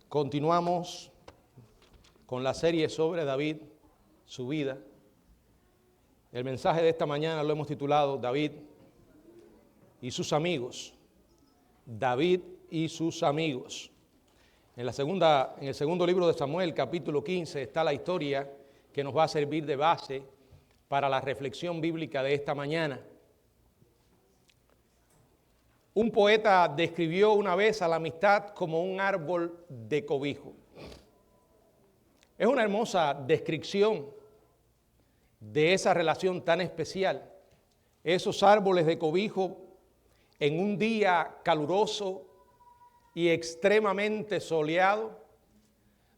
Continuamos con la serie sobre David, su vida. El mensaje de esta mañana lo hemos titulado David y sus amigos. David y sus amigos. En el segundo libro de Samuel, capítulo 15, está la historia que nos va a servir de base para la reflexión bíblica de esta mañana. Un poeta describió una vez a la amistad como un árbol de cobijo. Es una hermosa descripción de esa relación tan especial. Esos árboles de cobijo en un día caluroso y extremadamente soleado,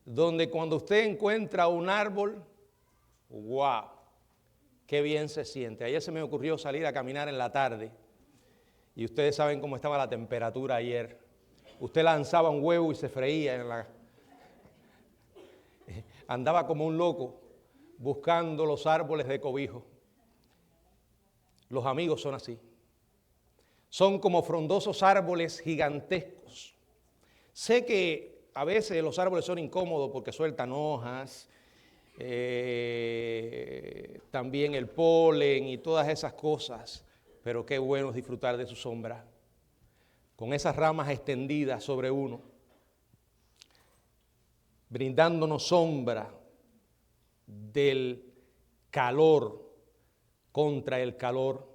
donde cuando usted encuentra un árbol, ¡wow!, qué bien se siente. Ayer se me ocurrió salir a caminar en la tarde. Y ustedes saben cómo estaba la temperatura ayer. Usted lanzaba un huevo y se freía andaba como un loco buscando los árboles de cobijo. Los amigos son así. Son como frondosos árboles gigantescos. Sé que a veces los árboles son incómodos porque sueltan hojas, también el polen y todas esas cosas. Pero qué bueno es disfrutar de su sombra, con esas ramas extendidas sobre uno, brindándonos sombra del calor contra el calor,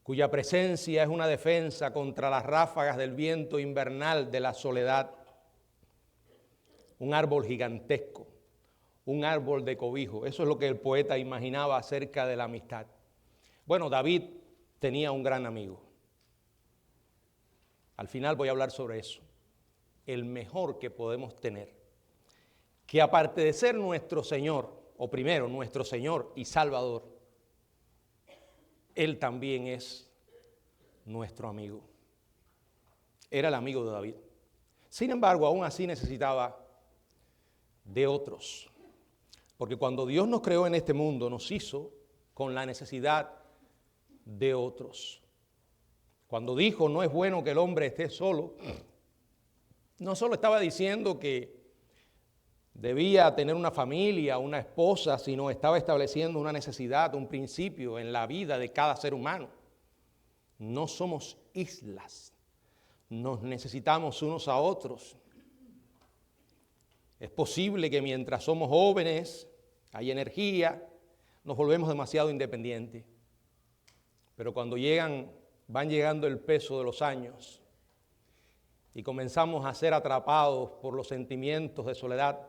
cuya presencia es una defensa contra las ráfagas del viento invernal de la soledad. Un árbol gigantesco, un árbol de cobijo. Eso es lo que el poeta imaginaba acerca de la amistad. Bueno, David tenía un gran amigo. Al final voy a hablar sobre eso. El mejor que podemos tener. Que aparte de ser nuestro Señor, o primero nuestro Señor y Salvador, Él también es nuestro amigo. Era el amigo de David. Sin embargo, aún así necesitaba de otros. Porque cuando Dios nos creó en este mundo, nos hizo con la necesidad de otros. Cuando dijo no es bueno que el hombre esté solo, no solo estaba diciendo que debía tener una familia, una esposa, sino estaba estableciendo una necesidad, un principio en la vida de cada ser humano. No somos islas, nos necesitamos unos a otros. Es posible que mientras somos jóvenes, hay energía, nos volvemos demasiado independientes. Pero cuando van llegando el peso de los años y comenzamos a ser atrapados por los sentimientos de soledad,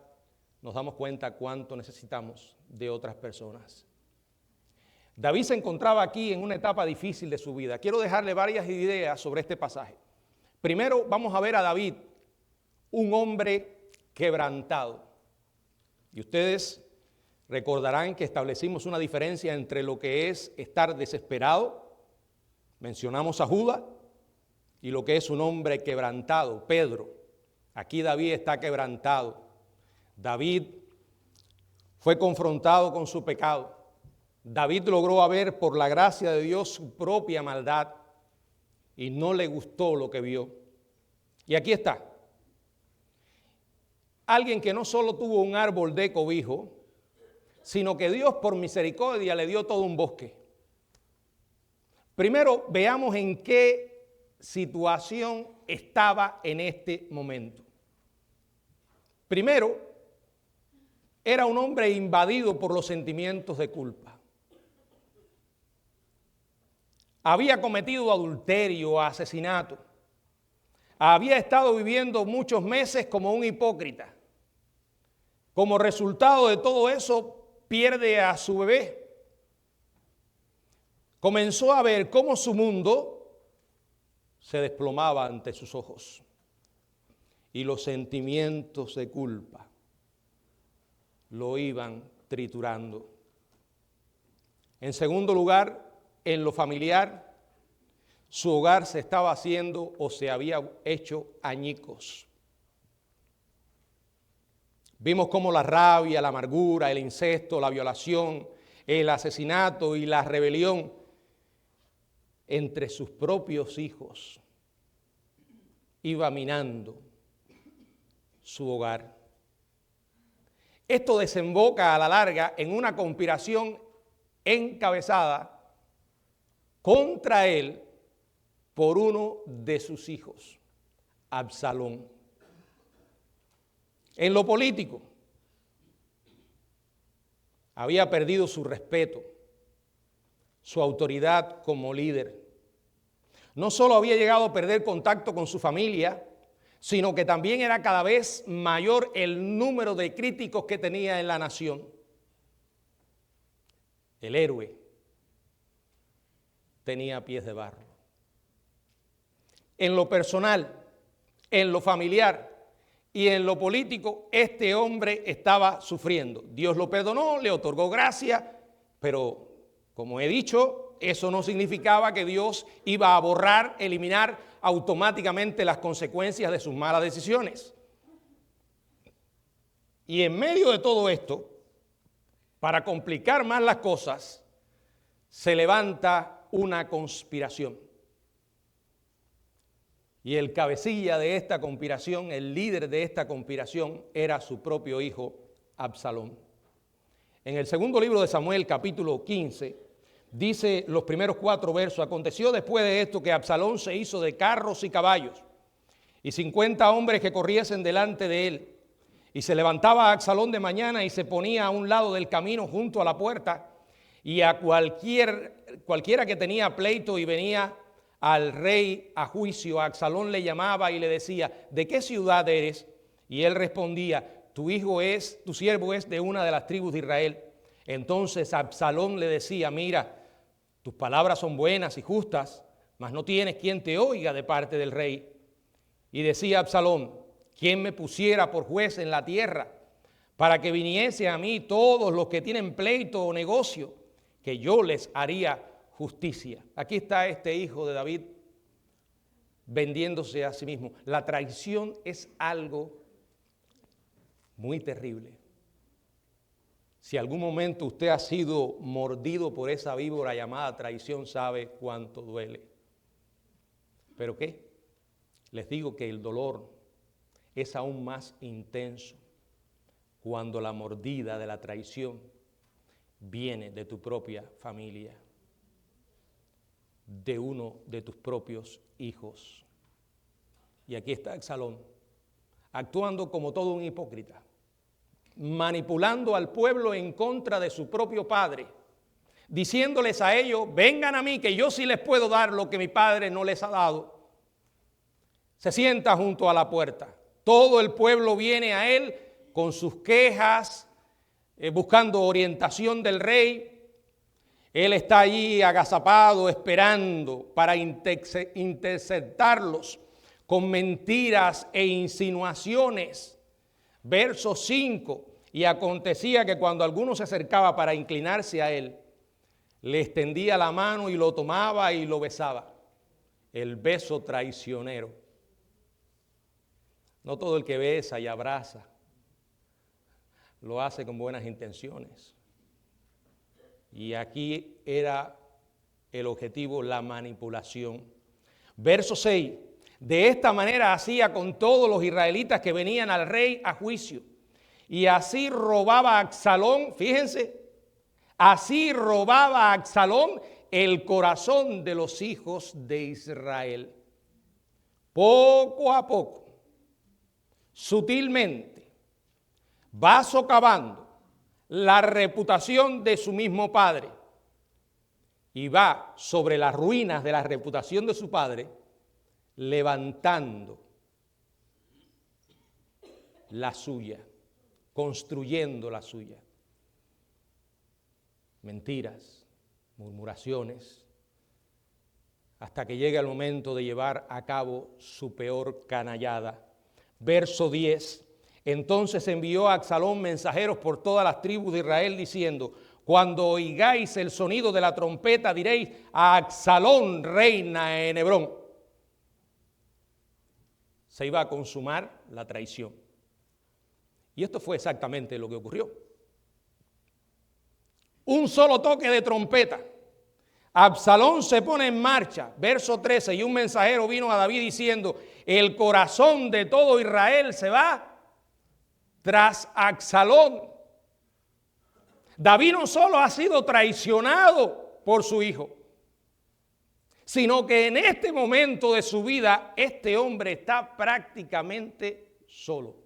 nos damos cuenta cuánto necesitamos de otras personas. David se encontraba aquí en una etapa difícil de su vida. Quiero dejarle varias ideas sobre este pasaje. Primero vamos a ver a David, un hombre quebrantado. Y ustedes recordarán que establecimos una diferencia entre lo que es estar desesperado, mencionamos a Judas, y lo que es un hombre quebrantado, Pedro. Aquí David está quebrantado. David fue confrontado con su pecado. David logró ver por la gracia de Dios su propia maldad y no le gustó lo que vio. Y aquí está. Alguien que no solo tuvo un árbol de cobijo, sino que Dios por misericordia le dio todo un bosque. Primero veamos en qué situación estaba en este momento. Primero, era un hombre invadido por los sentimientos de culpa. Había cometido adulterio, asesinato. Había estado viviendo muchos meses como un hipócrita. Como resultado de todo eso, pierde a su bebé. Comenzó a ver cómo su mundo se desplomaba ante sus ojos. Y los sentimientos de culpa lo iban triturando. En segundo lugar, en lo familiar, su hogar se estaba haciendo o se había hecho añicos. Vimos cómo la rabia, la amargura, el incesto, la violación, el asesinato y la rebelión entre sus propios hijos iba minando su hogar. Esto desemboca a la larga en una conspiración encabezada contra él por uno de sus hijos, Absalón. En lo político, había perdido su respeto, su autoridad como líder. No solo había llegado a perder contacto con su familia, sino que también era cada vez mayor el número de críticos que tenía en la nación. El héroe tenía pies de barro. En lo personal, en lo familiar y en lo político, este hombre estaba sufriendo. Dios lo perdonó, le otorgó gracia, pero como he dicho, eso no significaba que Dios iba a borrar, eliminar automáticamente las consecuencias de sus malas decisiones. Y en medio de todo esto, para complicar más las cosas, se levanta una conspiración. Y el cabecilla de esta conspiración, el líder de esta conspiración, era su propio hijo, Absalón. En el segundo libro de Samuel, capítulo 15, dice los primeros 4 versos: aconteció después de esto que Absalón se hizo de carros y caballos, y 50 hombres que corriesen delante de él. Y se levantaba Absalón de mañana y se ponía a un lado del camino junto a la puerta, y a cualquiera que tenía pleito y venía al rey a juicio, a Absalón le llamaba y le decía: ¿de qué ciudad eres? Y él respondía: tu siervo es de una de las tribus de Israel. Entonces Absalón le decía: mira, tus palabras son buenas y justas, mas no tienes quien te oiga de parte del rey. Y decía Absalón: ¿quién me pusiera por juez en la tierra, para que viniese a mí todos los que tienen pleito o negocio, que yo les haría justicia? Aquí está este hijo de David vendiéndose a sí mismo. La traición es algo muy terrible. Si algún momento usted ha sido mordido por esa víbora llamada traición, sabe cuánto duele. ¿Pero qué? Les digo que el dolor es aún más intenso cuando la mordida de la traición viene de tu propia familia, de uno de tus propios hijos. Y aquí está Absalón, actuando como todo un hipócrita, manipulando al pueblo en contra de su propio padre, diciéndoles a ellos: vengan a mí, que yo sí les puedo dar lo que mi padre no les ha dado. Se sienta junto a la puerta. Todo el pueblo viene a él con sus quejas, buscando orientación del rey. Él está allí agazapado, esperando para interceptarlos con mentiras e insinuaciones. Verso 5: y acontecía que cuando alguno se acercaba para inclinarse a él, le extendía la mano y lo tomaba y lo besaba. El beso traicionero. No todo el que besa y abraza lo hace con buenas intenciones. Y aquí era el objetivo, la manipulación. Verso 6: de esta manera hacía con todos los israelitas que venían al rey a juicio. Y así robaba a Absalón, fíjense, así robaba a Absalón el corazón de los hijos de Israel. Poco a poco, sutilmente, va socavando la reputación de su mismo padre y va sobre las ruinas de la reputación de su padre, levantando la suya, construyendo la suya. Mentiras, murmuraciones, hasta que llega el momento de llevar a cabo su peor canallada. Verso 10: entonces envió a Absalón mensajeros por todas las tribus de Israel diciendo: cuando oigáis el sonido de la trompeta diréis: Absalón reina en Hebrón. Se iba a consumar la traición. Y esto fue exactamente lo que ocurrió. Un solo toque de trompeta. Absalón se pone en marcha. Verso 13: y un mensajero vino a David diciendo: el corazón de todo Israel se va tras Absalón. David no solo ha sido traicionado por su hijo, sino que en este momento de su vida este hombre está prácticamente solo.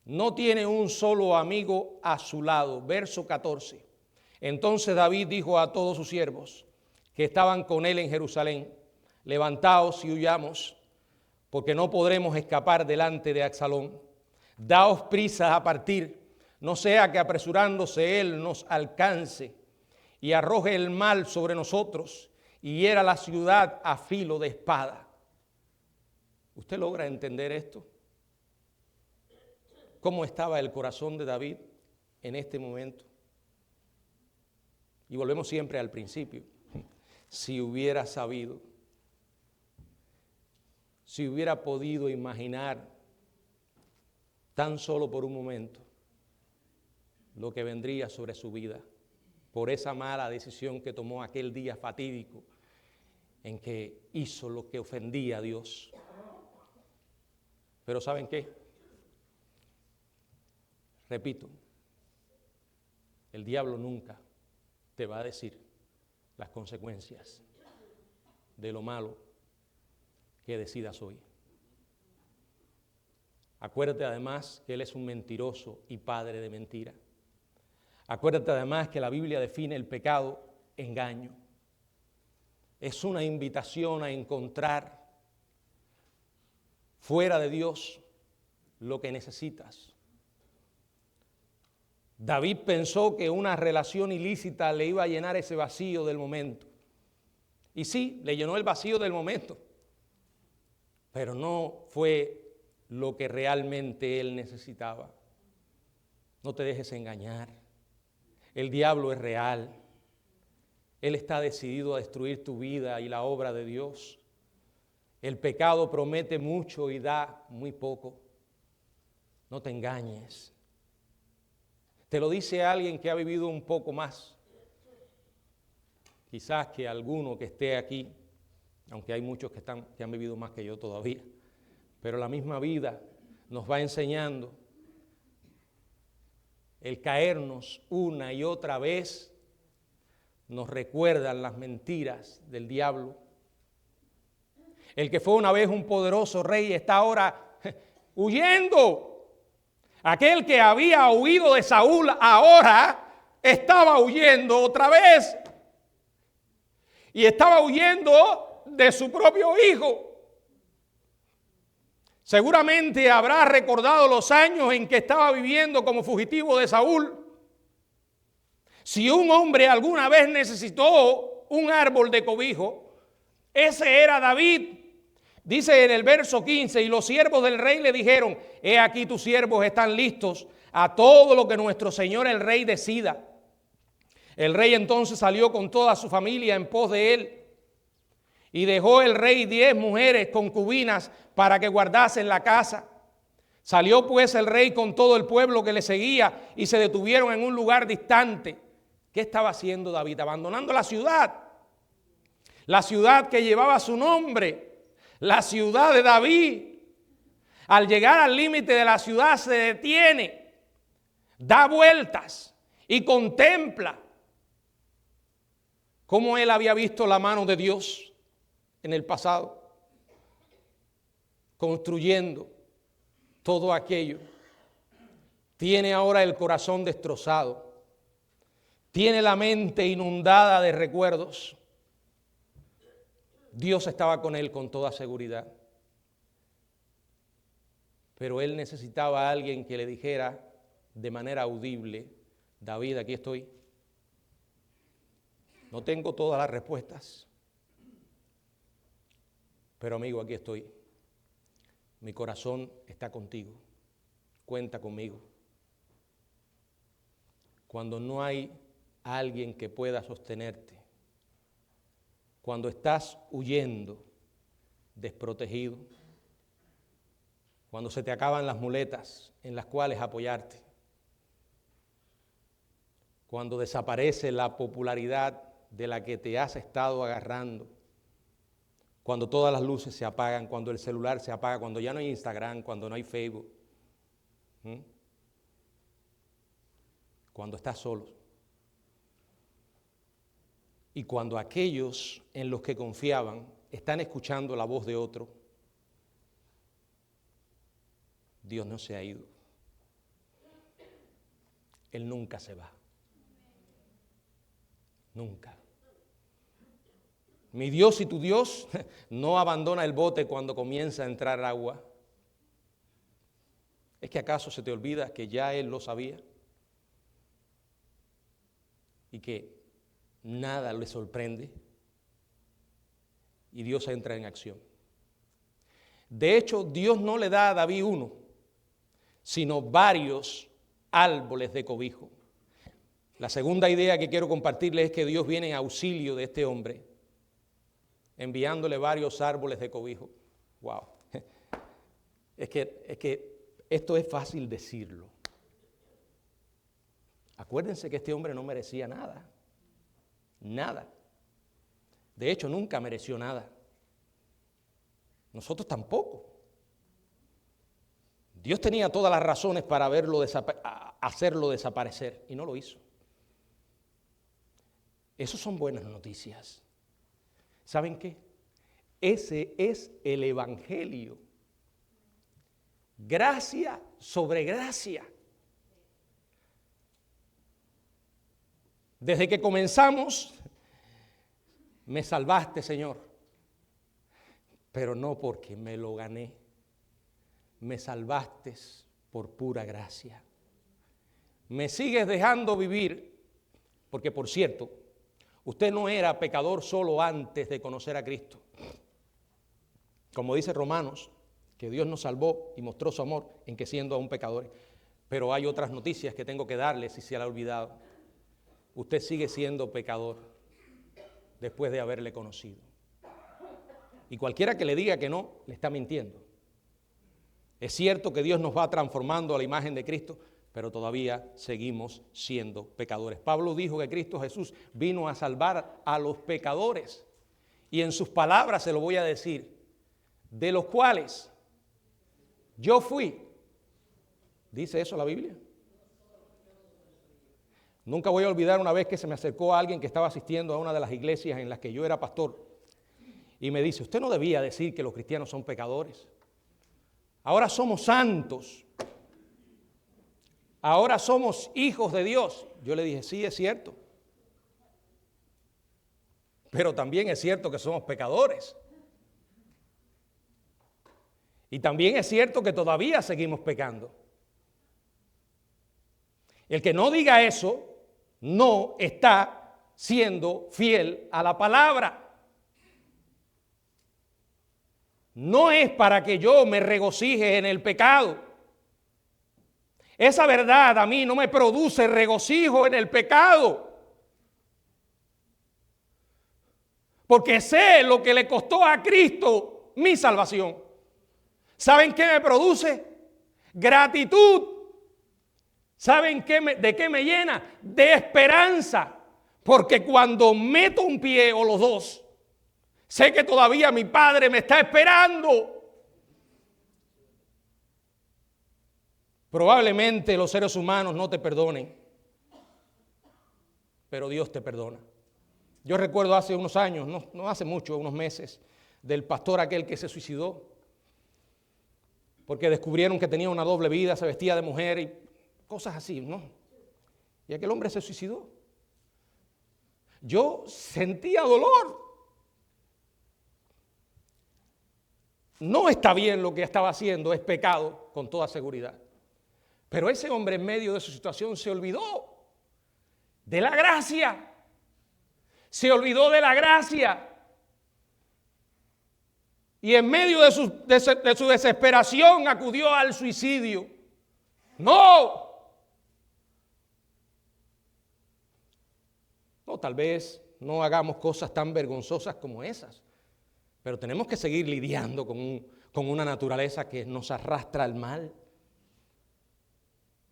No tiene un solo amigo a su lado. Verso 14. Entonces David dijo a todos sus siervos que estaban con él en Jerusalén: levantaos y huyamos, porque no podremos escapar delante de Absalón. Daos prisa a partir, no sea que apresurándose él nos alcance y arroje el mal sobre nosotros y hiera la ciudad a filo de espada. ¿Usted logra entender esto? ¿Cómo estaba el corazón de David en este momento? Y volvemos siempre al principio. Si hubiera sabido, si hubiera podido imaginar tan solo por un momento lo que vendría sobre su vida por esa mala decisión que tomó aquel día fatídico en que hizo lo que ofendía a Dios. Pero ¿saben qué? Repito, el diablo nunca te va a decir las consecuencias de lo malo que decidas hoy. Acuérdate además que él es un mentiroso y padre de mentira. Acuérdate además que la Biblia define el pecado engaño. Es una invitación a encontrar fuera de Dios lo que necesitas. David pensó que una relación ilícita le iba a llenar ese vacío del momento. Y sí, le llenó el vacío del momento, pero no fue lo que realmente él necesitaba. No te dejes engañar. El diablo es real. Él está decidido a destruir tu vida y la obra de Dios. El pecado promete mucho y da muy poco. No te engañes. Te lo dice alguien que ha vivido un poco más, quizás que alguno que esté aquí, aunque hay muchos que han vivido más que yo todavía, pero la misma vida nos va enseñando el caernos una y otra vez, nos recuerdan las mentiras del diablo. El que fue una vez un poderoso rey está ahora huyendo. Aquel que había huido de Saúl ahora estaba huyendo otra vez. Y estaba huyendo de su propio hijo. Seguramente habrá recordado los años en que estaba viviendo como fugitivo de Saúl. Si un hombre alguna vez necesitó un árbol de cobijo, ese era David. Dice en el verso 15, y los siervos del rey le dijeron: he aquí tus siervos están listos a todo lo que nuestro señor el rey decida. El rey entonces salió con toda su familia en pos de él, y dejó el rey 10 mujeres concubinas para que guardasen la casa. Salió pues el rey con todo el pueblo que le seguía y se detuvieron en un lugar distante. ¿Qué estaba haciendo David? Abandonando la ciudad que llevaba su nombre. La ciudad de David. Al llegar al límite de la ciudad se detiene, da vueltas y contempla cómo él había visto la mano de Dios en el pasado, construyendo todo aquello. Tiene ahora el corazón destrozado, tiene la mente inundada de recuerdos. Dios estaba con él con toda seguridad. Pero él necesitaba a alguien que le dijera de manera audible: David, aquí estoy. No tengo todas las respuestas, pero amigo, aquí estoy. Mi corazón está contigo. Cuenta conmigo. Cuando no hay alguien que pueda sostenerte, cuando estás huyendo, desprotegido, cuando se te acaban las muletas en las cuales apoyarte, cuando desaparece la popularidad de la que te has estado agarrando, cuando todas las luces se apagan, cuando el celular se apaga, cuando ya no hay Instagram, cuando no hay Facebook, ¿Mm? Cuando estás solo. Y cuando aquellos en los que confiaban están escuchando la voz de otro, Dios no se ha ido. Él nunca se va. Nunca. Mi Dios y tu Dios no abandona el bote cuando comienza a entrar agua. ¿Es que acaso se te olvida que ya Él lo sabía? Y que nada le sorprende. Y Dios entra en acción. De hecho, Dios no le da a David uno, sino varios árboles de cobijo. La segunda idea que quiero compartirles es que Dios viene en auxilio de este hombre, enviándole varios árboles de cobijo. Wow. Es que esto es fácil decirlo. Acuérdense que este hombre no merecía nada. Nada. De hecho, nunca mereció nada. Nosotros tampoco. Dios tenía todas las razones para hacerlo desaparecer y no lo hizo. Esas son buenas noticias. ¿Saben qué? Ese es el Evangelio. Gracia sobre gracia. Desde que comenzamos, me salvaste, Señor, pero no porque me lo gané. Me salvaste por pura gracia. Me sigues dejando vivir, porque por cierto, usted no era pecador solo antes de conocer a Cristo. Como dice Romanos, que Dios nos salvó y mostró su amor en que siendo aún pecadores. Pero hay otras noticias que tengo que darle si se la ha olvidado. Usted sigue siendo pecador después de haberle conocido. Y cualquiera que le diga que no, le está mintiendo. Es cierto que Dios nos va transformando a la imagen de Cristo, pero todavía seguimos siendo pecadores. Pablo dijo que Cristo Jesús vino a salvar a los pecadores. Y en sus palabras se lo voy a decir, de los cuales yo fui. ¿Dice eso la Biblia? Nunca voy a olvidar una vez que se me acercó a alguien que estaba asistiendo a una de las iglesias en las que yo era pastor y me dice, usted no debía decir que los cristianos son pecadores. Ahora somos santos. Ahora somos hijos de Dios. Yo le dije, sí, es cierto. Pero también es cierto que somos pecadores. Y también es cierto que todavía seguimos pecando. El que no diga eso no está siendo fiel a la palabra. No es para que yo me regocije en el pecado. Esa verdad a mí no me produce regocijo en el pecado. Porque sé lo que le costó a Cristo mi salvación. ¿Saben qué me produce? Gratitud. ¿Saben de qué me llena? De esperanza. Porque cuando meto un pie o los dos, sé que todavía mi Padre me está esperando. Probablemente los seres humanos no te perdonen, pero Dios te perdona. Yo recuerdo hace unos años, no hace mucho, unos meses, del pastor aquel que se suicidó, porque descubrieron que tenía una doble vida, se vestía de mujer y cosas así, ¿no? Y aquel hombre se suicidó. Yo sentía dolor. No está bien lo que estaba haciendo, es pecado, con toda seguridad. Pero ese hombre en medio de su situación se olvidó de la gracia. Se olvidó de la gracia. Y en medio de su desesperación acudió al suicidio. ¡No! No, tal vez no hagamos cosas tan vergonzosas como esas. Pero tenemos que seguir lidiando con una naturaleza que nos arrastra al mal.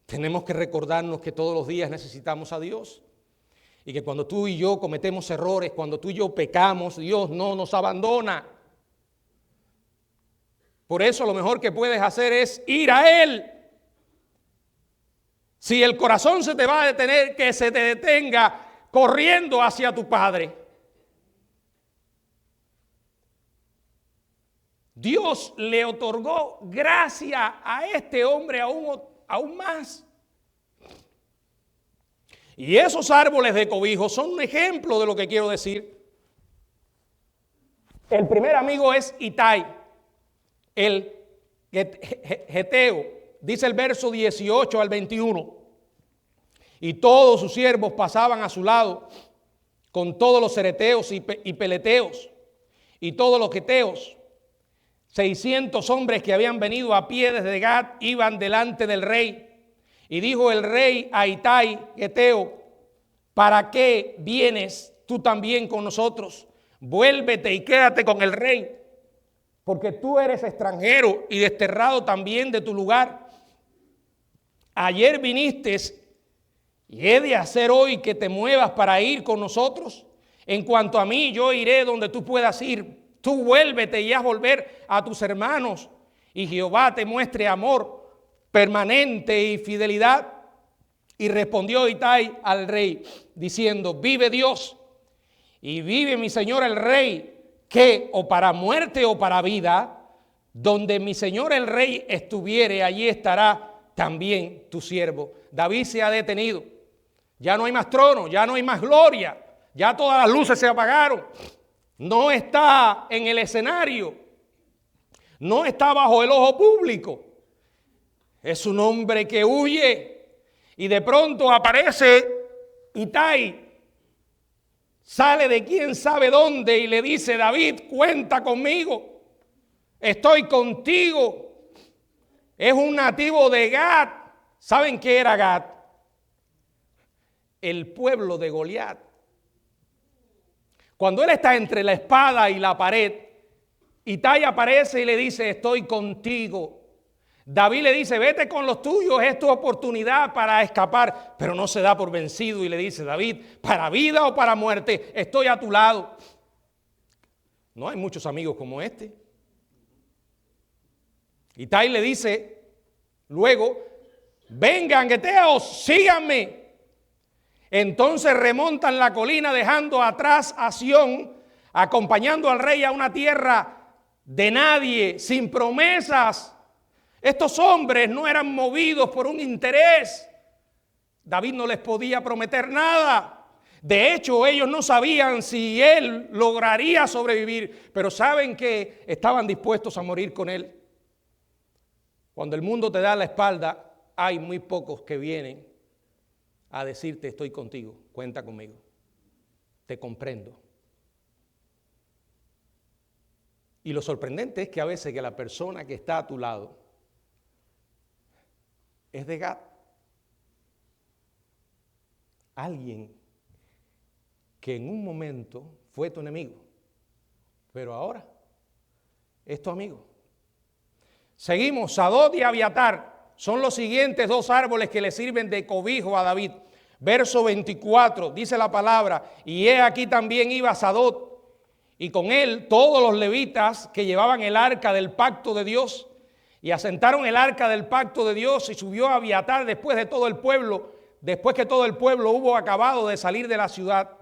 Tenemos que recordarnos que todos los días necesitamos a Dios. Y que cuando tú y yo cometemos errores, cuando tú y yo pecamos, Dios no nos abandona. Por eso lo mejor que puedes hacer es ir a Él. Si el corazón se te va a detener, que se te detenga corriendo hacia tu Padre. Dios le otorgó gracia a este hombre aún más. Y esos árboles de cobijo son un ejemplo de lo que quiero decir. El primer amigo es Itai, el Geteo. Dice el verso 18 al 21. Y todos sus siervos pasaban a su lado, con todos los cereteos y peleteos, y todos los geteos. 600 hombres que habían venido a pie desde Gat iban delante del rey. Y dijo el rey a Itai, Geteo: ¿para qué vienes tú también con nosotros? Vuélvete y quédate con el rey, porque tú eres extranjero y desterrado también de tu lugar. Ayer viniste y he de hacer hoy que te muevas para ir con nosotros. En cuanto a mí, yo iré donde tú puedas ir. Tú vuélvete y haz volver a tus hermanos, y Jehová te muestre amor permanente y fidelidad. Y respondió Itai al rey, diciendo: vive Dios y vive mi señor el rey, que o para muerte o para vida, donde mi señor el rey estuviere, allí estará también tu siervo. David se ha detenido. Ya no hay más trono, ya no hay más gloria, ya todas las luces se apagaron. No está en el escenario, no está bajo el ojo público. Es un hombre que huye y de pronto aparece Itai, sale de quién sabe dónde y le dice: David, cuenta conmigo, estoy contigo. Es un nativo de Gat. ¿Saben qué era Gat? El pueblo de Goliat. Cuando él está entre la espada y la pared, Itai aparece y le dice: estoy contigo. David le dice: vete con los tuyos, es tu oportunidad para escapar. Pero no se da por vencido y le dice: David, para vida o para muerte, estoy a tu lado. No hay muchos amigos como este. Itai le dice luego: vengan, geteos, síganme. Entonces remontan la colina, dejando atrás a Sión, acompañando al rey a una tierra de nadie, sin promesas. Estos hombres no eran movidos por un interés. David no les podía prometer nada. De hecho, ellos no sabían si él lograría sobrevivir, pero saben que estaban dispuestos a morir con él. Cuando el mundo te da la espalda, hay muy pocos que vienen a decirte: estoy contigo, cuenta conmigo, te comprendo. Y lo sorprendente es que a veces que la persona que está a tu lado es de Gat. Alguien que en un momento fue tu enemigo, pero ahora es tu amigo. Seguimos. Sadot y Abiatar son los siguientes dos árboles que le sirven de cobijo a David. Verso 24, dice la palabra: y he aquí también iba Sadot, y con él todos los levitas que llevaban el arca del pacto de Dios, y asentaron el arca del pacto de Dios, y subió a Abiatar después que todo el pueblo hubo acabado de salir de la ciudad.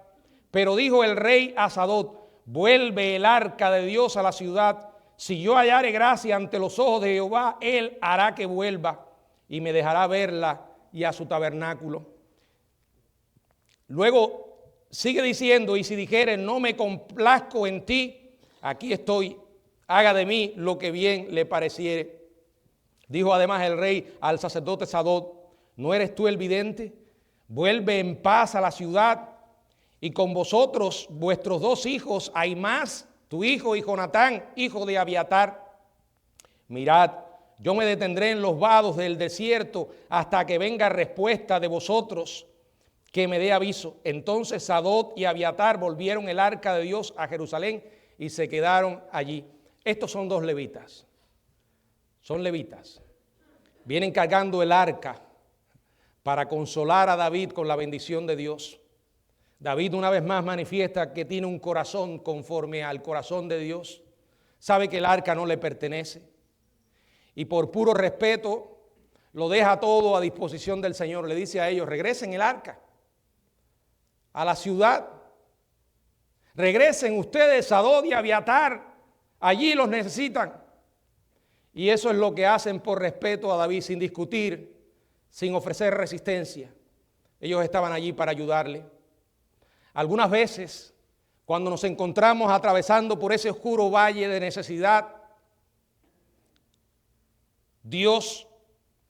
Pero dijo el rey a Sadot: vuelve el arca de Dios a la ciudad. Si yo hallare gracia ante los ojos de Jehová, él hará que vuelva y me dejará verla y a su tabernáculo. Luego sigue diciendo: y si dijere: no me complazco en ti, aquí estoy, haga de mí lo que bien le pareciere. Dijo además el rey al sacerdote Sadot: ¿no eres tú el vidente? Vuelve en paz a la ciudad, y con vosotros vuestros dos hijos, Ahimaas, tu hijo, y Jonatán, hijo de Abiatar. Mirad, yo me detendré en los vados del desierto hasta que venga respuesta de vosotros, que me dé aviso. Entonces Sadot y Abiatar volvieron el arca de Dios a Jerusalén y se quedaron allí. Estos son dos levitas. Son levitas. Vienen cargando el arca para consolar a David con la bendición de Dios. David una vez más manifiesta que tiene un corazón conforme al corazón de Dios. Sabe que el arca no le pertenece. Y por puro respeto lo deja todo a disposición del Señor. Le dice a ellos, regresen el arca a la ciudad. Regresen ustedes a Sadod y Abiatar, allí los necesitan. Y eso es lo que hacen por respeto a David, sin discutir, sin ofrecer resistencia. Ellos estaban allí para ayudarle. Algunas veces, cuando nos encontramos atravesando por ese oscuro valle de necesidad, Dios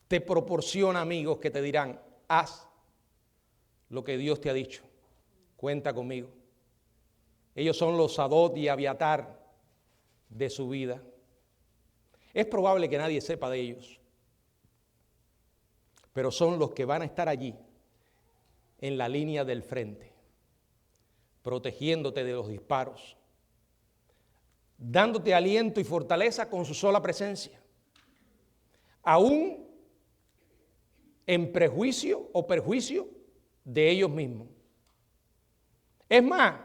te proporciona amigos que te dirán, haz lo que Dios te ha dicho, cuenta conmigo. Ellos son los Sadod y Abiatar de su vida. Es probable que nadie sepa de ellos, pero son los que van a estar allí en la línea del frente, protegiéndote de los disparos, dándote aliento y fortaleza con su sola presencia, aún en prejuicio o perjuicio de ellos mismos. Es más,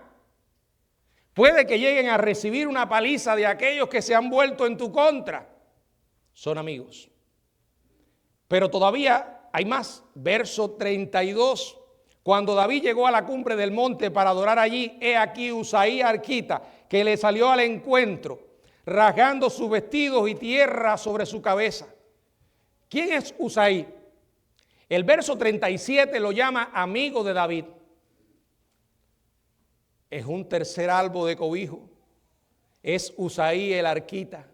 puede que lleguen a recibir una paliza de aquellos que se han vuelto en tu contra. Son amigos. Pero todavía hay más. Verso 32. Cuando David llegó a la cumbre del monte para adorar allí, he aquí Usaí arquita, que le salió al encuentro, rasgando sus vestidos y tierra sobre su cabeza. ¿Quién es Usaí? El verso 37 lo llama amigo de David. Es un tercer albo de cobijo. Es Usaí el arquita.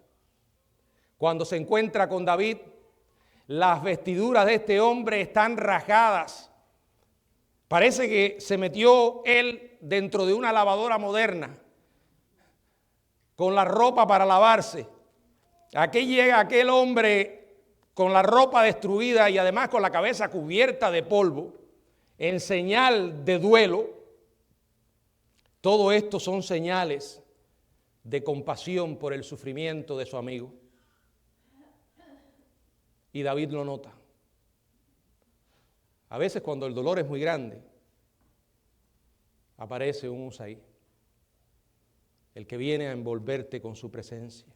Cuando se encuentra con David, las vestiduras de este hombre están rasgadas. Parece que se metió él dentro de una lavadora moderna con la ropa para lavarse. Aquí llega aquel hombre con la ropa destruida y además con la cabeza cubierta de polvo, en señal de duelo. Todo esto son señales de compasión por el sufrimiento de su amigo. Y David lo nota. A veces cuando el dolor es muy grande, aparece un Usaí, el que viene a envolverte con su presencia,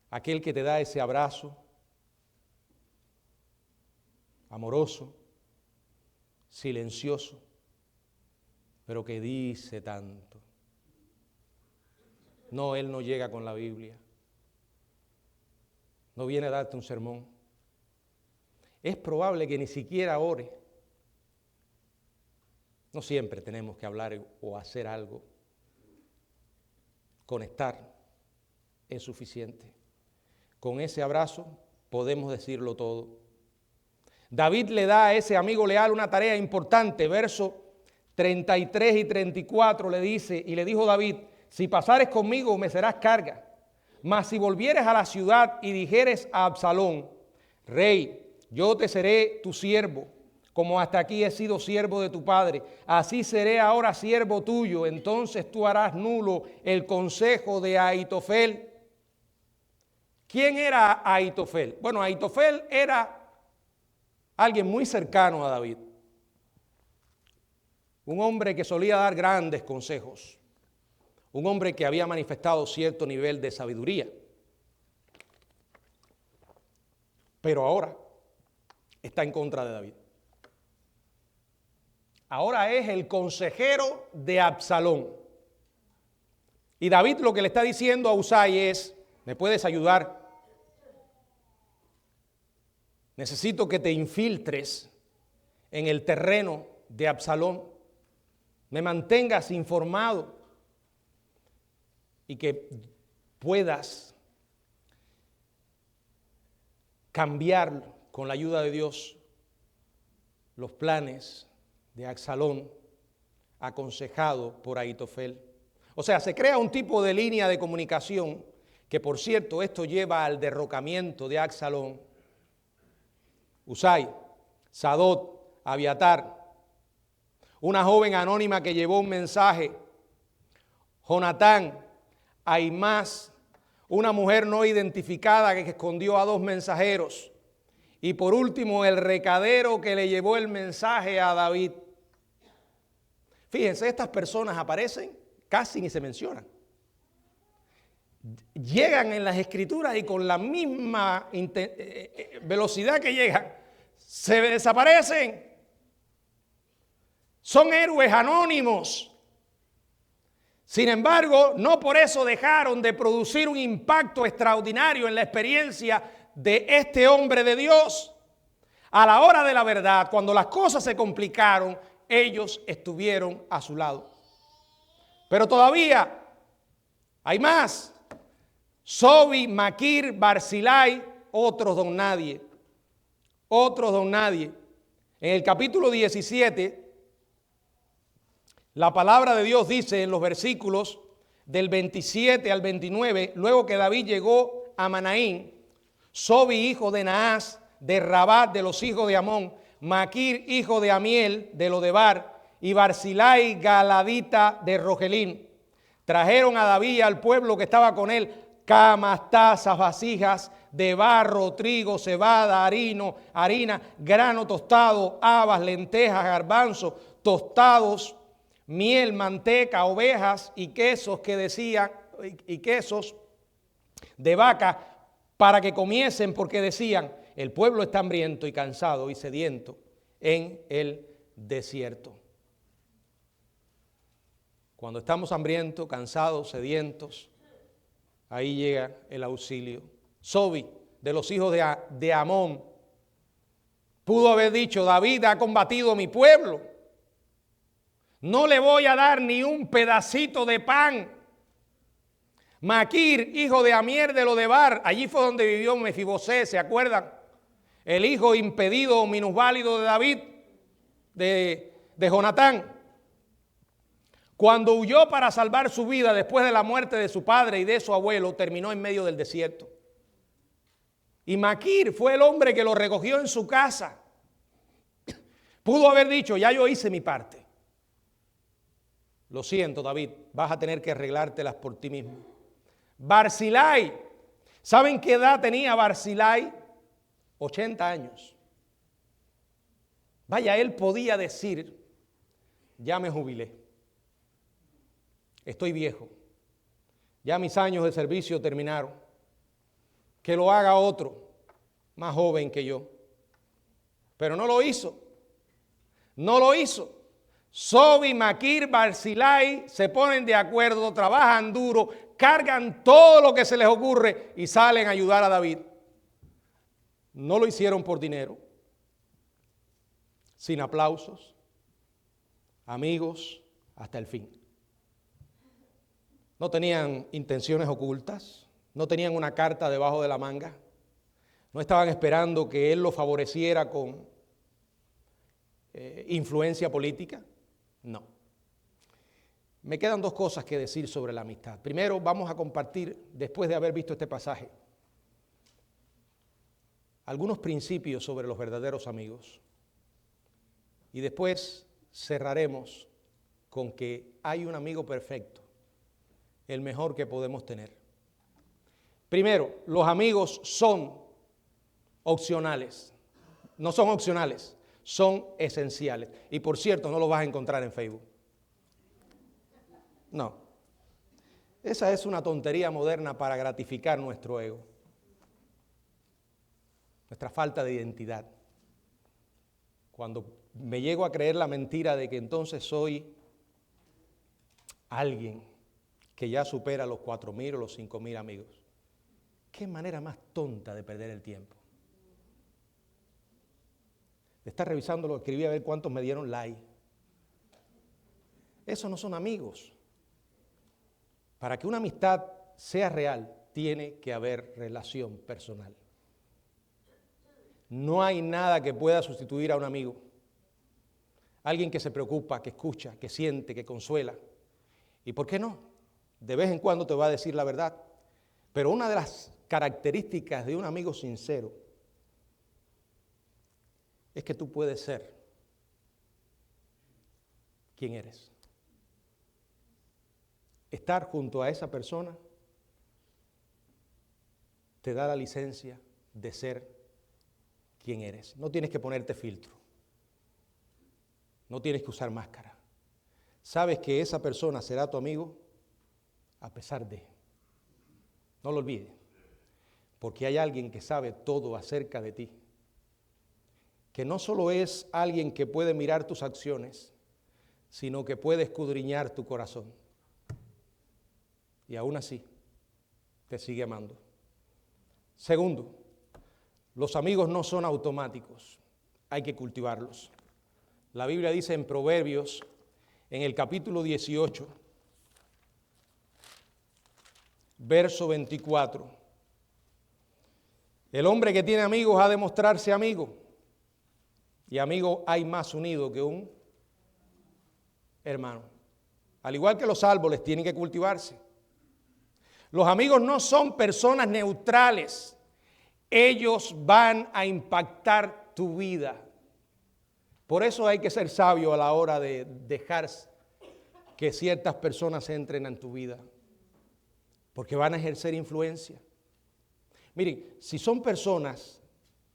aquel que te da ese abrazo amoroso, silencioso, pero que dice tanto. No, él no llega con la Biblia. No viene a darte un sermón. Es probable que ni siquiera ore. No siempre tenemos que hablar o hacer algo. Conectar es suficiente. Con ese abrazo podemos decirlo todo. David le da a ese amigo leal una tarea importante. Verso 33 y 34 le dice, y le dijo David, si pasares conmigo me serás carga. Mas si volvieres a la ciudad y dijeres a Absalón, rey, yo te seré tu siervo, como hasta aquí he sido siervo de tu padre, así seré ahora siervo tuyo, entonces tú harás nulo el consejo de Ahitofel. ¿Quién era Ahitofel? Bueno, Ahitofel era alguien muy cercano a David, un hombre que solía dar grandes consejos. Un hombre que había manifestado cierto nivel de sabiduría. Pero ahora está en contra de David. Ahora es el consejero de Absalón. Y David lo que le está diciendo a Usai es, ¿me puedes ayudar? Necesito que te infiltres en el terreno de Absalón. Me mantengas informado. Y que puedas cambiar con la ayuda de Dios los planes de Absalón aconsejado por Ahitofel. O sea, se crea un tipo de línea de comunicación que, por cierto, esto lleva al derrocamiento de Absalón. Usai, Sadod, Abiatar, una joven anónima que llevó un mensaje, Jonatán, Ahimás, una mujer no identificada que escondió a 2 mensajeros. Y por último, el recadero que le llevó el mensaje a David. Fíjense, estas personas aparecen, casi ni se mencionan. llegan en las escrituras y con la misma velocidad que llegan, se desaparecen. Son héroes anónimos. Sin embargo, no por eso dejaron de producir un impacto extraordinario en la experiencia de este hombre de Dios. A la hora de la verdad, cuando las cosas se complicaron, ellos estuvieron a su lado. Pero todavía hay más. Sobi, Maquir, Barzillai, otros don nadie. Otros don nadie. En el capítulo 17, la palabra de Dios dice en los versículos del 27 al 29, luego que David llegó a Manaín, Sobi, hijo de Naas, de Rabat, de los hijos de Amón, Maquir, hijo de Amiel, de Lodebar, y Barzillai, galadita de Rogelín. Trajeron a David y al pueblo que estaba con él camas, tazas, vasijas de barro, trigo, cebada, harina, grano tostado, habas, lentejas, garbanzos, tostados, miel, manteca, ovejas y quesos quesos de vaca para que comiesen, porque decían, el pueblo está hambriento y cansado y sediento en el desierto. Cuando estamos hambrientos, cansados, sedientos, ahí llega el auxilio. Sobi, de los hijos de Amón, pudo haber dicho, David ha combatido a mi pueblo. No le voy a dar ni un pedacito de pan. Maquir, hijo de Amiel de Lodebar, allí fue donde vivió Mefibosé, ¿se acuerdan? El hijo impedido o minusválido de David, de Jonatán. Cuando huyó para salvar su vida después de la muerte de su padre y de su abuelo, terminó en medio del desierto. Y Maquir fue el hombre que lo recogió en su casa. Pudo haber dicho, ya yo hice mi parte. Lo siento, David, vas a tener que arreglártelas por ti mismo. Barzillai, ¿saben qué edad tenía Barzillai? 80 años. Vaya, él podía decir, ya me jubilé, estoy viejo, ya mis años de servicio terminaron, que lo haga otro más joven que yo. Pero no lo hizo, no lo hizo. Sobi, Maquir, Barzillai se ponen de acuerdo, trabajan duro, cargan todo lo que se les ocurre y salen a ayudar a David. No lo hicieron por dinero, sin aplausos, amigos hasta el fin. No tenían intenciones ocultas, no tenían una carta debajo de la manga, no estaban esperando que él lo favoreciera con influencia política, no. Me quedan dos cosas que decir sobre la amistad. Primero, vamos a compartir, después de haber visto este pasaje, algunos principios sobre los verdaderos amigos. Y después cerraremos con que hay un amigo perfecto, el mejor que podemos tener. Primero, los amigos son opcionales. No son opcionales, son esenciales. Y por cierto, no los vas a encontrar en Facebook. No. Esa es una tontería moderna para gratificar nuestro ego, nuestra falta de identidad. Cuando me llego a creer la mentira de que entonces soy alguien que ya supera los 4,000 o los 5,000 amigos. Qué manera más tonta de perder el tiempo. De estar revisando lo que escribí a ver cuántos me dieron like. Esos no son amigos. Para que una amistad sea real, tiene que haber relación personal. No hay nada que pueda sustituir a un amigo. Alguien que se preocupa, que escucha, que siente, que consuela. ¿Y por qué no? De vez en cuando te va a decir la verdad. Pero una de las características de un amigo sincero es que tú puedes ser quien eres. Estar junto a esa persona te da la licencia de ser quien eres. No tienes que ponerte filtro. No tienes que usar máscara. Sabes que esa persona será tu amigo a pesar de. No lo olvides, porque hay alguien que sabe todo acerca de ti, que no solo es alguien que puede mirar tus acciones, sino que puede escudriñar tu corazón. Y aún así, te sigue amando. Segundo, los amigos no son automáticos, hay que cultivarlos. La Biblia dice en Proverbios, en el capítulo 18, verso 24, el hombre que tiene amigos ha de mostrarse amigo, y amigo hay más unido que un hermano. Al igual que los árboles tienen que cultivarse. Los amigos no son personas neutrales, ellos van a impactar tu vida. Por eso hay que ser sabio a la hora de dejar que ciertas personas entren en tu vida, porque van a ejercer influencia. Miren, si son personas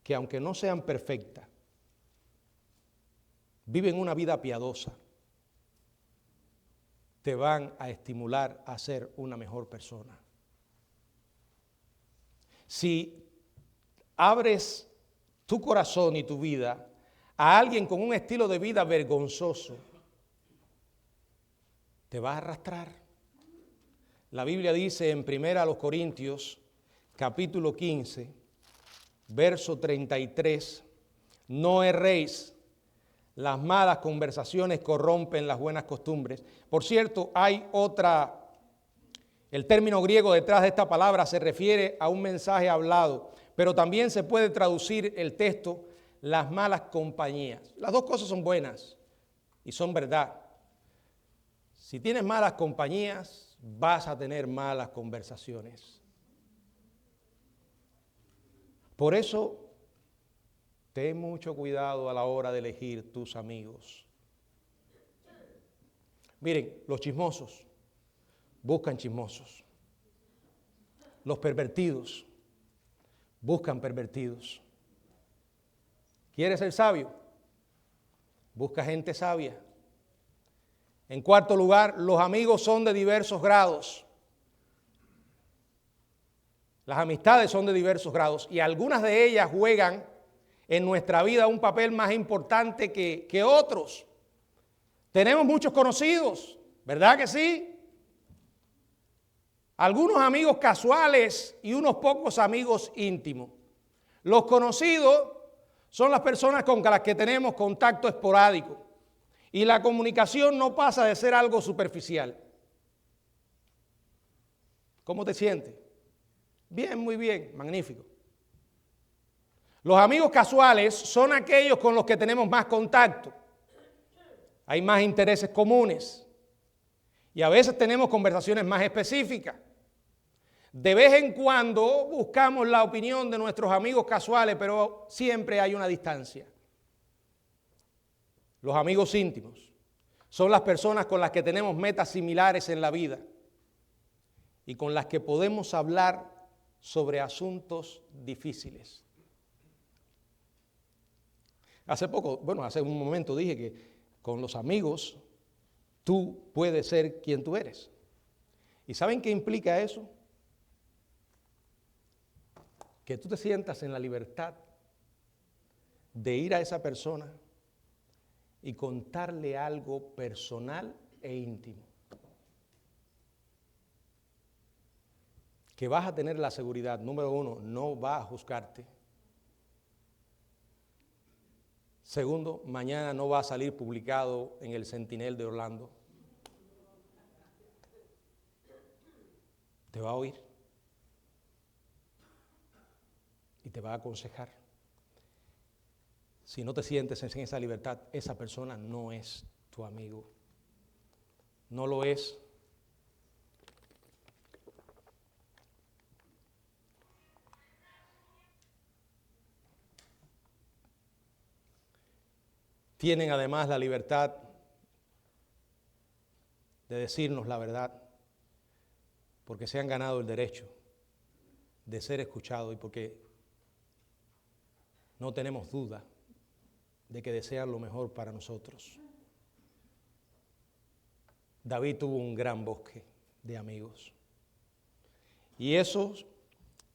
que aunque no sean perfectas, viven una vida piadosa, te van a estimular a ser una mejor persona. Si abres tu corazón y tu vida a alguien con un estilo de vida vergonzoso, te vas a arrastrar. La Biblia dice en 1 Corintios, capítulo 15, verso 33, no erréis, las malas conversaciones corrompen las buenas costumbres. Por cierto, hay el término griego detrás de esta palabra se refiere a un mensaje hablado, pero también se puede traducir el texto, las malas compañías. Las dos cosas son buenas y son verdad. Si tienes malas compañías, vas a tener malas conversaciones. Por eso, ten mucho cuidado a la hora de elegir tus amigos. Miren, los chismosos buscan chismosos. Los pervertidos buscan pervertidos. ¿Quieres ser sabio? Busca gente sabia. En cuarto lugar, los amigos son de diversos grados. Las amistades son de diversos grados y algunas de ellas juegan en nuestra vida un papel más importante que otros. Tenemos muchos conocidos, ¿verdad que sí? Algunos amigos casuales y unos pocos amigos íntimos. Los conocidos son las personas con las que tenemos contacto esporádico y la comunicación no pasa de ser algo superficial. ¿Cómo te sientes? Bien, muy bien, magnífico. Los amigos casuales son aquellos con los que tenemos más contacto. Hay más intereses comunes. Y a veces tenemos conversaciones más específicas. De vez en cuando buscamos la opinión de nuestros amigos casuales, pero siempre hay una distancia. Los amigos íntimos son las personas con las que tenemos metas similares en la vida y con las que podemos hablar sobre asuntos difíciles. Hace un momento dije que con los amigos tú puedes ser quien tú eres. ¿Y saben qué implica eso? Que tú te sientas en la libertad de ir a esa persona y contarle algo personal e íntimo. Que vas a tener la seguridad, número uno, no va a juzgarte. Segundo, mañana no va a salir publicado en el Sentinel de Orlando. Te va a oír y te va a aconsejar. Si no te sientes en esa libertad, esa persona no es tu amigo. No lo es. Tienen además la libertad de decirnos la verdad, porque se han ganado el derecho de ser escuchados y porque no tenemos duda de que desean lo mejor para nosotros. David tuvo un gran bosque de amigos Y esos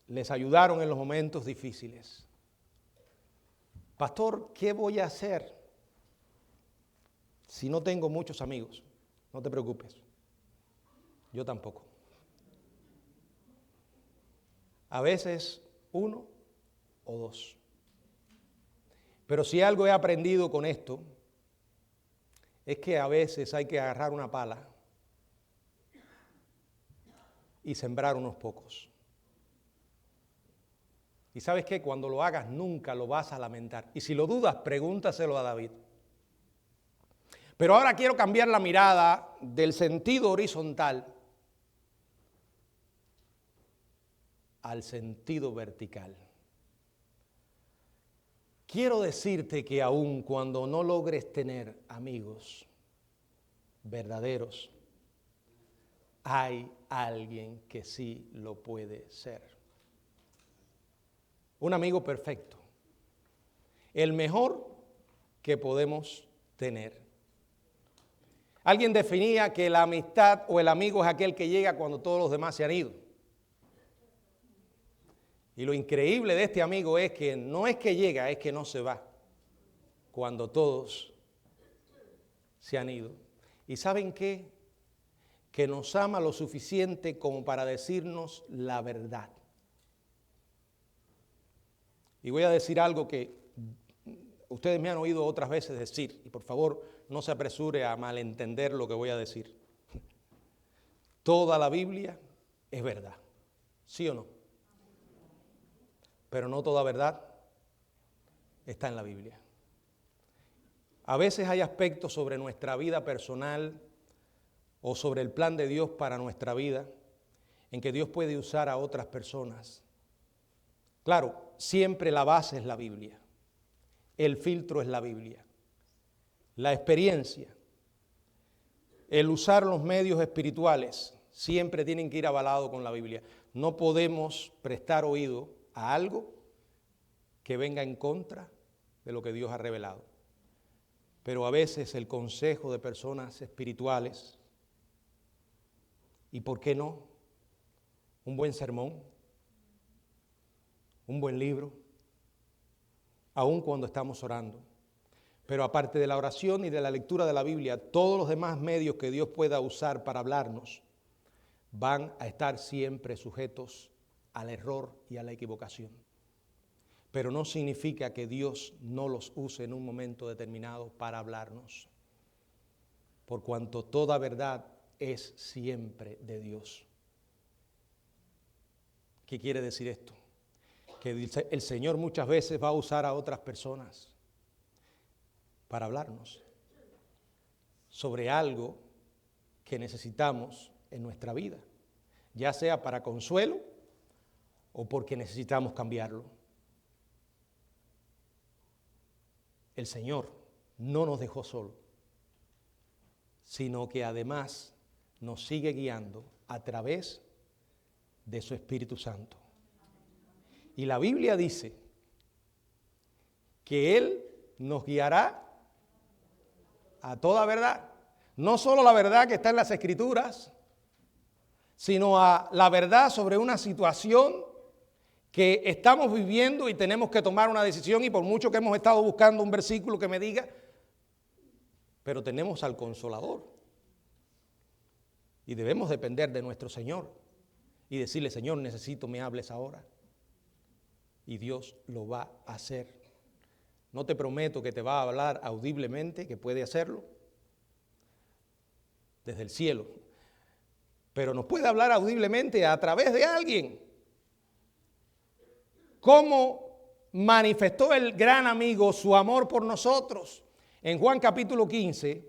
les ayudaron en los momentos difíciles. Pastor, ¿qué voy a hacer si no tengo muchos amigos? No te preocupes, yo tampoco. A veces uno o dos. Pero si algo he aprendido con esto, es que a veces hay que agarrar una pala y sembrar unos pocos. Y sabes qué, cuando lo hagas nunca lo vas a lamentar. Y si lo dudas, pregúntaselo a David. Pero ahora quiero cambiar la mirada del sentido horizontal al sentido vertical. Quiero decirte que aun cuando no logres tener amigos verdaderos, hay alguien que sí lo puede ser. Un amigo perfecto, el mejor que podemos tener. Alguien definía que la amistad o el amigo es aquel que llega cuando todos los demás se han ido. Y lo increíble de este amigo es que no es que llega, es que no se va cuando todos se han ido. ¿Y saben qué? Que nos ama lo suficiente como para decirnos la verdad. Y voy a decir algo que ustedes me han oído otras veces decir, y por favor no se apresure a malentender lo que voy a decir. Toda la Biblia es verdad, ¿sí o no? Pero no toda verdad está en la Biblia. A veces hay aspectos sobre nuestra vida personal o sobre el plan de Dios para nuestra vida en que Dios puede usar a otras personas. Claro, siempre la base es la Biblia, el filtro es la Biblia, la experiencia, el usar los medios espirituales siempre tienen que ir avalado con la Biblia. No podemos prestar oído a algo que venga en contra de lo que Dios ha revelado. Pero a veces el consejo de personas espirituales, y por qué no, un buen sermón, un buen libro, aun cuando estamos orando. Pero aparte de la oración y de la lectura de la Biblia, todos los demás medios que Dios pueda usar para hablarnos van a estar siempre sujetos al error y a la equivocación. Pero no significa que Dios no los use en un momento determinado para hablarnos, por cuanto toda verdad es siempre de Dios. ¿Qué quiere decir esto? Que el Señor muchas veces va a usar a otras personas para hablarnos sobre algo que necesitamos en nuestra vida, ya sea para consuelo o porque necesitamos cambiarlo. El Señor no nos dejó solo, sino que además nos sigue guiando a través de su Espíritu Santo. Y la Biblia dice que Él nos guiará a toda verdad. No solo la verdad que está en las Escrituras, sino a la verdad sobre una situación que estamos viviendo y tenemos que tomar una decisión, y por mucho que hemos estado buscando un versículo que me diga, pero tenemos al Consolador y debemos depender de nuestro Señor y decirle: Señor, necesito me hables ahora, y Dios lo va a hacer. No te prometo que te va a hablar audiblemente, que puede hacerlo desde el cielo, pero nos puede hablar audiblemente a través de alguien. ¿Cómo manifestó el gran amigo su amor por nosotros? En Juan capítulo 15,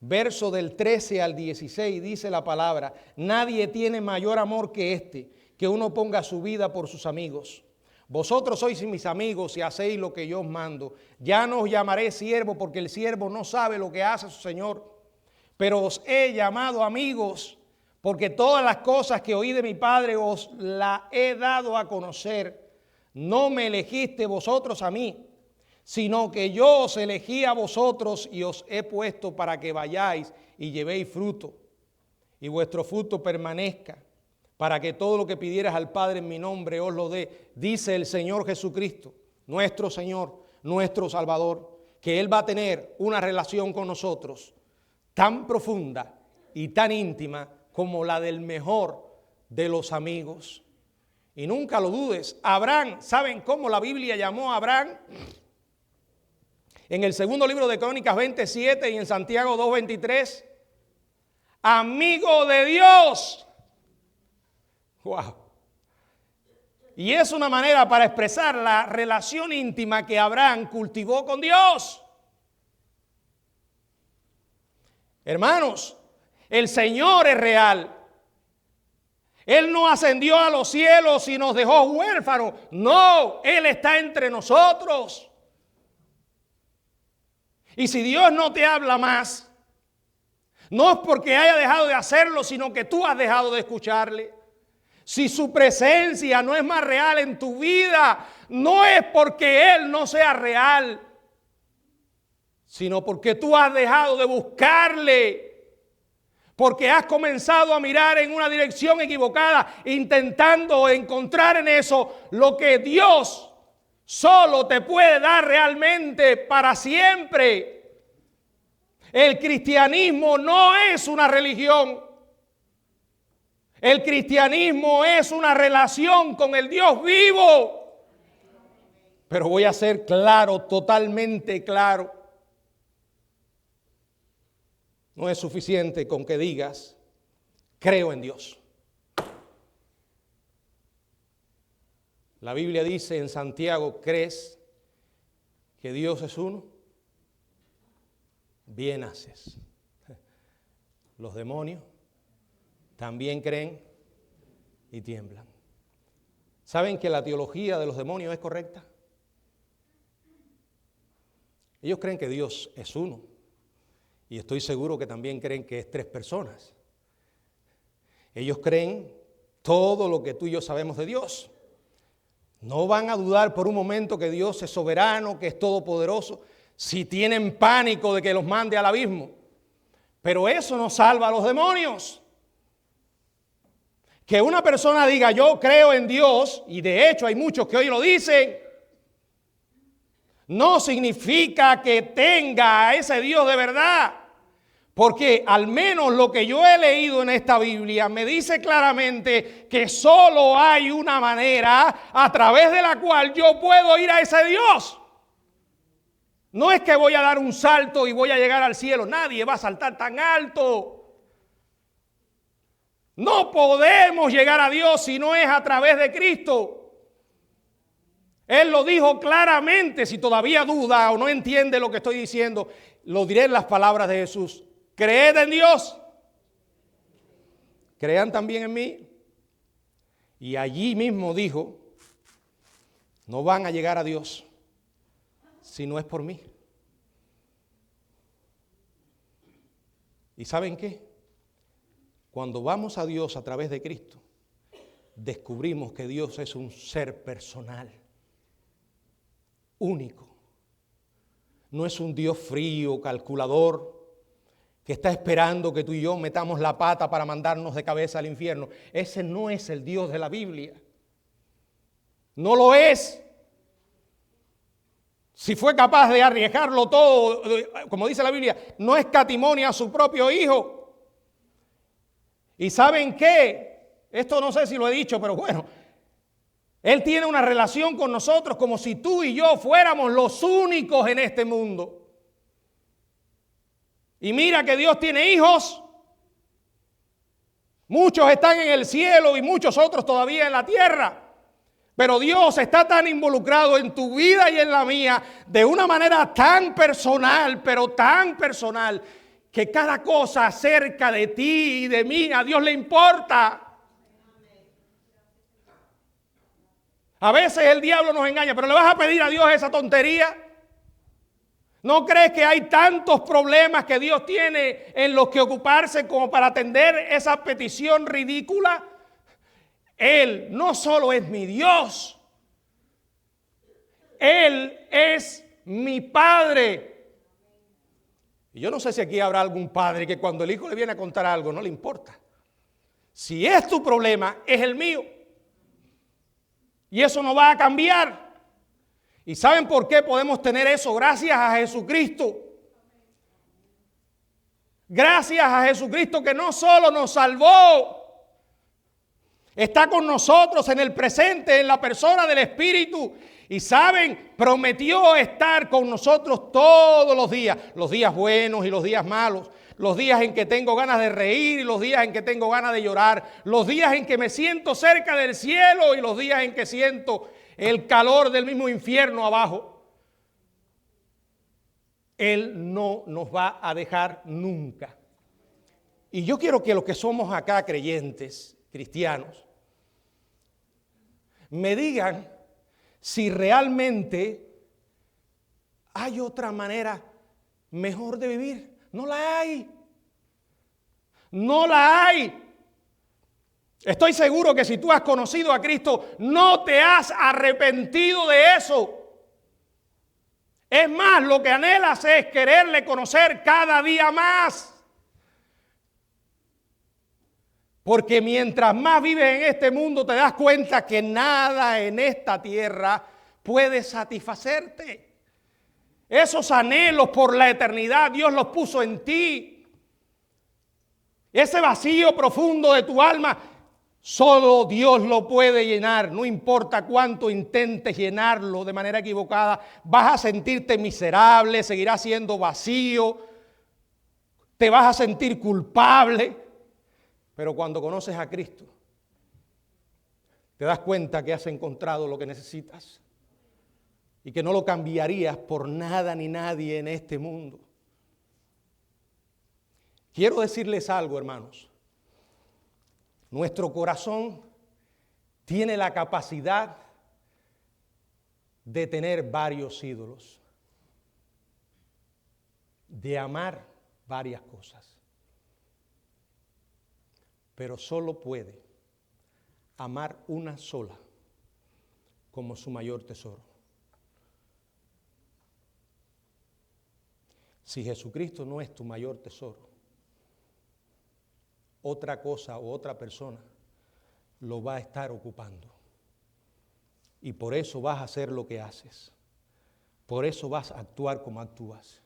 verso del 13 al 16, dice la palabra: nadie tiene mayor amor que este, que uno ponga su vida por sus amigos. Vosotros sois mis amigos si hacéis lo que yo os mando. Ya no os llamaré siervo, porque el siervo no sabe lo que hace su señor, pero os he llamado amigos, porque todas las cosas que oí de mi Padre os las he dado a conocer. No me elegiste vosotros a mí, sino que yo os elegí a vosotros y os he puesto para que vayáis y llevéis fruto, y vuestro fruto permanezca, para que todo lo que pidieras al Padre en mi nombre os lo dé, dice el Señor Jesucristo, nuestro Señor, nuestro Salvador, que Él va a tener una relación con nosotros tan profunda y tan íntima como la del mejor de los amigos. Y nunca lo dudes, Abraham, ¿saben cómo la Biblia llamó a Abraham? En el segundo libro de Crónicas 27 y en Santiago 2:23, amigo de Dios. Wow. Y es una manera para expresar la relación íntima que Abraham cultivó con Dios. Hermanos, el Señor es real. Él no ascendió a los cielos y nos dejó huérfanos. No, Él está entre nosotros. Y si Dios no te habla más, no es porque haya dejado de hacerlo, sino que tú has dejado de escucharle. Si su presencia no es más real en tu vida, no es porque Él no sea real, sino porque tú has dejado de buscarle. Porque has comenzado a mirar en una dirección equivocada, intentando encontrar en eso lo que Dios solo te puede dar realmente para siempre. El cristianismo no es una religión. El cristianismo es una relación con el Dios vivo. Pero voy a ser claro, totalmente claro. No es suficiente con que digas, creo en Dios. La Biblia dice en Santiago, ¿crees que Dios es uno? Bien haces. Los demonios también creen y tiemblan. ¿Saben que la teología de los demonios es correcta? Ellos creen que Dios es uno. Y estoy seguro que también creen que es 3 personas. Ellos creen todo lo que tú y yo sabemos de Dios. No van a dudar por un momento que Dios es soberano, que es todopoderoso, si tienen pánico de que los mande al abismo. Pero eso no salva a los demonios. Que una persona diga yo creo en Dios, y de hecho hay muchos que hoy lo dicen, no significa que tenga a ese Dios de verdad. Porque al menos lo que yo he leído en esta Biblia me dice claramente que solo hay una manera a través de la cual yo puedo ir a ese Dios. No es que voy a dar un salto y voy a llegar al cielo. Nadie va a saltar tan alto. No podemos llegar a Dios si no es a través de Cristo. Él lo dijo claramente. Si todavía duda o no entiende lo que estoy diciendo, lo diré en las palabras de Jesús. Creed en Dios, crean también en mí. Y allí mismo dijo, no van a llegar a Dios si no es por mí. ¿Y saben qué? Cuando vamos a Dios a través de Cristo, descubrimos que Dios es un ser personal, único. No es un Dios frío, calculador, que está esperando que tú y yo metamos la pata para mandarnos de cabeza al infierno. Ese no es el Dios de la Biblia. No lo es. Si fue capaz de arriesgarlo todo, como dice la Biblia, no escatimó a su propio hijo. ¿Y saben qué? Esto no sé si lo he dicho, pero bueno, Él tiene una relación con nosotros como si tú y yo fuéramos los únicos en este mundo. Y mira que Dios tiene hijos. Muchos están en el cielo y muchos otros todavía en la tierra. Pero Dios está tan involucrado en tu vida y en la mía de una manera tan personal, pero tan personal, que cada cosa acerca de ti y de mí a Dios le importa. A veces el diablo nos engaña, pero ¿le vas a pedir a Dios esa tontería? ¿No crees que hay tantos problemas que Dios tiene en los que ocuparse como para atender esa petición ridícula? Él no solo es mi Dios, Él es mi Padre. Y yo no sé si aquí habrá algún padre que cuando el hijo le viene a contar algo no le importa. Si es tu problema, es el mío. Y eso no va a cambiar. ¿Y saben por qué podemos tener eso? Gracias a Jesucristo. Gracias a Jesucristo que no solo nos salvó, está con nosotros en el presente, en la persona del Espíritu. Y saben, prometió estar con nosotros todos los días buenos y los días malos, los días en que tengo ganas de reír y los días en que tengo ganas de llorar, los días en que me siento cerca del cielo y los días en que siento el calor del mismo infierno abajo. Él no nos va a dejar nunca. Y yo quiero que los que somos acá creyentes, cristianos, me digan si realmente hay otra manera mejor de vivir. No la hay. No la hay. Estoy seguro que si tú has conocido a Cristo, no te has arrepentido de eso. Es más, lo que anhelas es quererle conocer cada día más. Porque mientras más vives en este mundo, te das cuenta que nada en esta tierra puede satisfacerte. Esos anhelos por la eternidad, Dios los puso en ti. Ese vacío profundo de tu alma, solo Dios lo puede llenar. No importa cuánto intentes llenarlo de manera equivocada, vas a sentirte miserable, seguirás siendo vacío, te vas a sentir culpable. Pero cuando conoces a Cristo, te das cuenta que has encontrado lo que necesitas y que no lo cambiarías por nada ni nadie en este mundo. Quiero decirles algo, hermanos. Nuestro corazón tiene la capacidad de tener varios ídolos, de amar varias cosas. Pero solo puede amar una sola como su mayor tesoro. Si Jesucristo no es tu mayor tesoro, otra cosa o otra persona lo va a estar ocupando. Y por eso vas a hacer lo que haces. Por eso vas a actuar como actúas.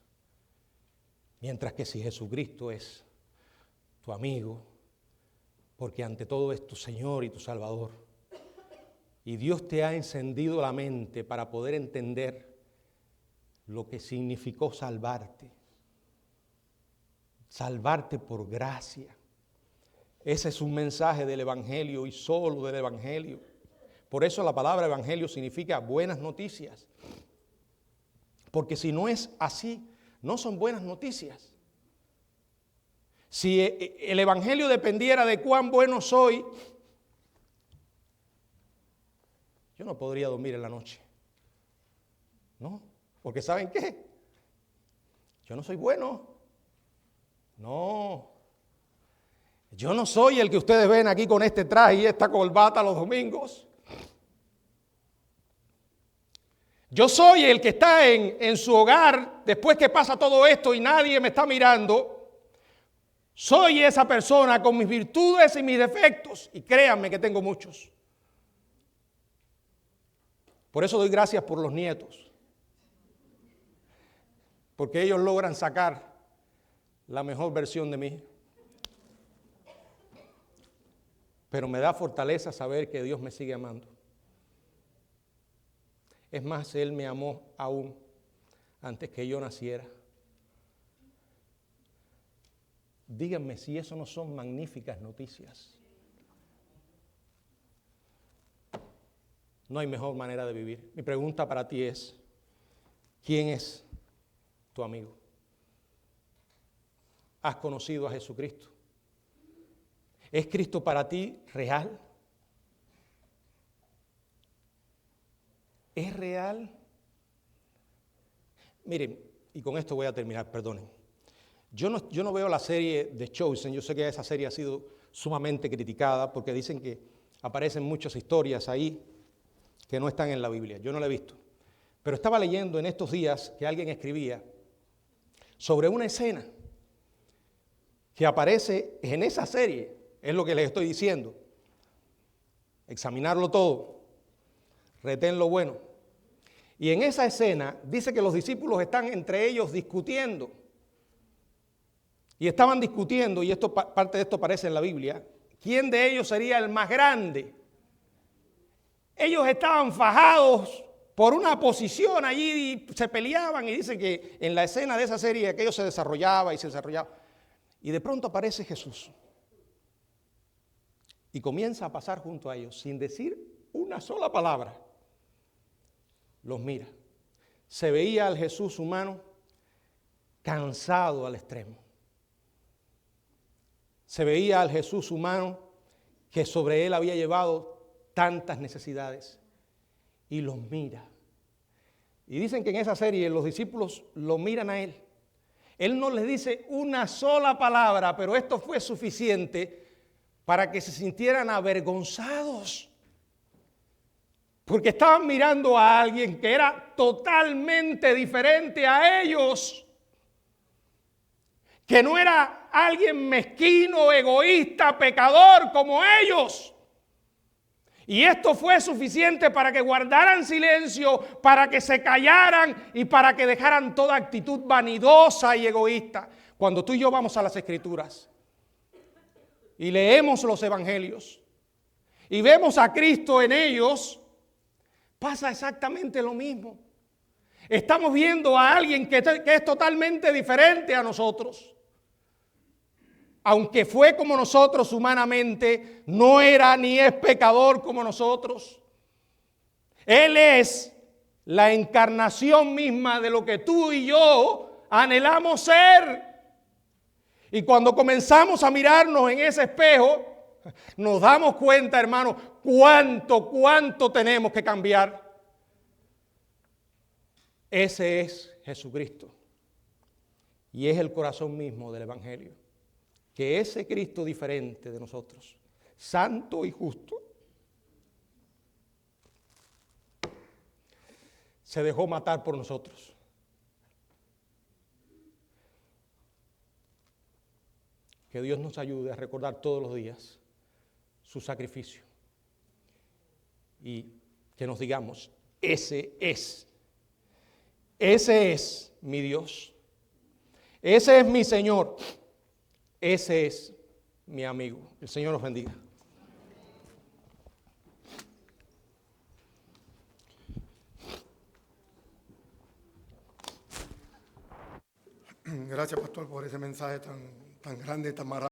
Mientras que si Jesucristo es tu amigo, porque ante todo es tu Señor y tu Salvador, y Dios te ha encendido la mente para poder entender lo que significó salvarte por gracia. Ese es un mensaje del Evangelio y solo del Evangelio. Por eso la palabra Evangelio significa buenas noticias. Porque si no es así, no son buenas noticias. Si el Evangelio dependiera de cuán bueno soy, yo no podría dormir en la noche. No, porque ¿saben qué? Yo no soy bueno. No. Yo no soy el que ustedes ven aquí con este traje y esta corbata los domingos. Yo soy el que está en su hogar después que pasa todo esto y nadie me está mirando. Soy esa persona con mis virtudes y mis defectos. Y créanme que tengo muchos. Por eso doy gracias por los nietos. Porque ellos logran sacar la mejor versión de mí. Pero me da fortaleza saber que Dios me sigue amando. Es más, Él me amó aún antes que yo naciera. Díganme si eso no son magníficas noticias. No hay mejor manera de vivir. Mi pregunta para ti es, ¿quién es tu amigo? ¿Has conocido a Jesucristo? ¿Es Cristo para ti real? ¿Es real? Miren, y con esto voy a terminar, perdonen. Yo no veo la serie de Chosen. Yo sé que esa serie ha sido sumamente criticada porque dicen que aparecen muchas historias ahí que no están en la Biblia. Yo no la he visto. Pero estaba leyendo en estos días que alguien escribía sobre una escena que aparece en esa serie. Es lo que les estoy diciendo. Examinarlo todo. Retén lo bueno. Y en esa escena dice que los discípulos están entre ellos discutiendo. Y estaban discutiendo, y parte de esto aparece en la Biblia, ¿quién de ellos sería el más grande? Ellos estaban fajados por una posición allí y se peleaban, y dice que en la escena de esa serie aquello se desarrollaba y se desarrollaba. Y de pronto aparece Jesús y comienza a pasar junto a ellos sin decir una sola palabra. Los mira. Se veía al Jesús humano cansado al extremo. Se veía al Jesús humano que sobre él había llevado tantas necesidades, y los mira. Y dicen que en esa serie los discípulos lo miran a él. Él no les dice una sola palabra, pero esto fue suficiente para que se sintieran avergonzados. Porque estaban mirando a alguien que era totalmente diferente a ellos. Que no era alguien mezquino, egoísta, pecador como ellos. Y esto fue suficiente para que guardaran silencio, para que se callaran y para que dejaran toda actitud vanidosa y egoísta. Cuando tú y yo vamos a las Escrituras y leemos los Evangelios y vemos a Cristo en ellos, pasa exactamente lo mismo. Estamos viendo a alguien que es totalmente diferente a nosotros. Aunque fue como nosotros humanamente, no era ni es pecador como nosotros. Él es la encarnación misma de lo que tú y yo anhelamos ser. Y cuando comenzamos a mirarnos en ese espejo, nos damos cuenta, hermano, cuánto tenemos que cambiar. Ese es Jesucristo. Y es el corazón mismo del Evangelio. Que ese Cristo diferente de nosotros, santo y justo, se dejó matar por nosotros. Que Dios nos ayude a recordar todos los días su sacrificio. Y que nos digamos, ese es mi Dios. Ese es mi Señor. Ese es mi amigo. El Señor nos bendiga. Gracias, pastor, por ese mensaje tan grande, tan maravilloso.